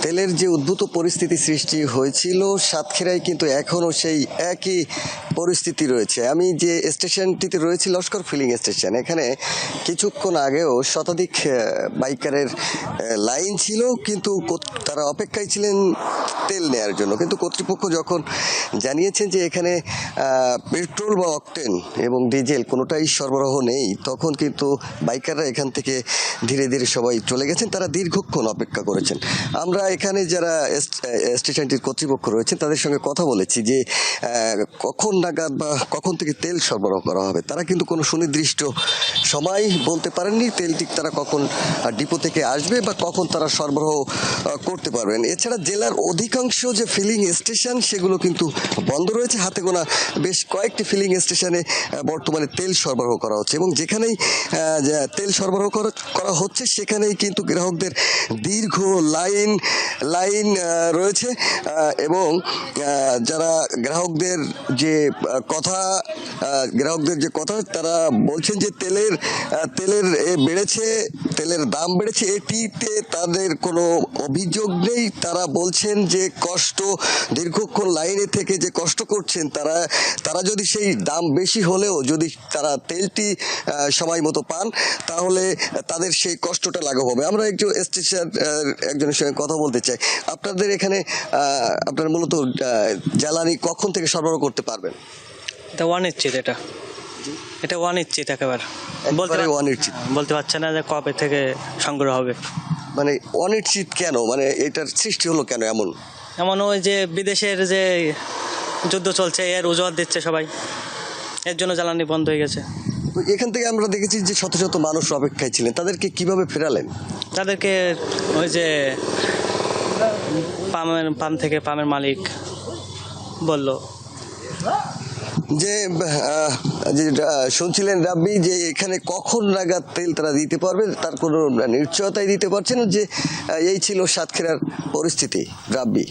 তেলের যে উদ্ভূত পরিস্থিতি সৃষ্টি হয়েছিল সাতক্ষীরায় কিন্তু এখনও সেই একই পরিস্থিতি রয়েছে। আমি যে স্টেশনটিতে রয়েছি লস্কর ফিলিং স্টেশন, এখানে কিছুক্ষণ আগেও শতাধিক বাইকারের লাইন ছিল, কিন্তু তারা অপেক্ষায় ছিলেন তেল নেয়ার জন্য। কিন্তু কর্তৃপক্ষ যখন জানিয়েছেন যে এখানে পেট্রোল বা অকটেন এবং ডিজেল কোনোটাই সরবরাহ নেই, তখন কিন্তু বাইকাররা এখান থেকে ধীরে ধীরে সবাই চলে গেছেন। তারা দীর্ঘক্ষণ অপেক্ষা করেছেন। আমরা এখানে যারা স্টেশনটির কর্তৃপক্ষ রয়েছেন তাদের সঙ্গে কথা বলেছি যে কখন নাগাদ বা কখন থেকে তেল সরবরাহ করা হবে। তারা কিন্তু কোনো সুনির্দিষ্ট সময় বলতে পারেননি তেলটি তারা কখন ডিপো থেকে আসবে বা কখন তারা সরবরাহ করতে পারবেন। এছাড়া জেলার অধিকাংশ যে ফিলিং স্টেশন সেগুলো কিন্তু বন্ধ রয়েছে। হাতে গোনা বেশ কয়েকটি ফিলিং স্টেশনে বর্তমানে তেল সরবরাহ করা হচ্ছে, এবং যেখানেই তেল সরবরাহ করা হচ্ছে সেখানেই কিন্তু গ্রাহকদের দীর্ঘ লাইন রয়েছে। এবং যারা গ্রাহকদের যে কথা তারা বলছেন যে তেলের বেড়েছে, তেলের দাম বেড়েছে, এটিতে তাদের কোনো অভিযোগ নেই। তারা বলছেন যে দীর্ঘক্ষণ লাইনে থেকে যে কষ্ট করছেন তারা যদি সেই দাম বেশি হলেও যদি তারা তেলটি সময় মতো পান তাহলে তাদের সেই কষ্টটা লাঘব হবে। আমরা একজনের সঙ্গে কথা বলতে চাই। আপনাদের এখানে আপনার মূলত জ্বালানি কখন থেকে সরবরাহ করতে পারবেন? এটা অনিশ্চিত, এটা অনিশ্চিত একেবারে বলতে পারছে না যে কবে থেকে সংগ্রহ হবে। মানে অনিশ্চিত কেন? মানে এটার সৃষ্টি হলো কেন এমন ওই যে বিদেশের যে যুদ্ধ চলছে এর অজুহাত দিচ্ছে সবাই, এর জন্য জ্বালানি বন্ধ হয়ে গেছে। এখান থেকে আমরা দেখেছি যে শত শত মানুষ অপেক্ষায় ছিলেন, তাদেরকে কিভাবে ফেরালেন? তাদেরকে ওই যে পামের মালিক বলল যে শুনছিলেন রাব্বি যে এখানে কখন নাগাদ তেল তারা দিতে পারবে তার কোনো নিশ্চয়তাই দিতে পারছেন না। যে এই ছিল সাতক্ষীরার পরিস্থিতি। রাব্বি।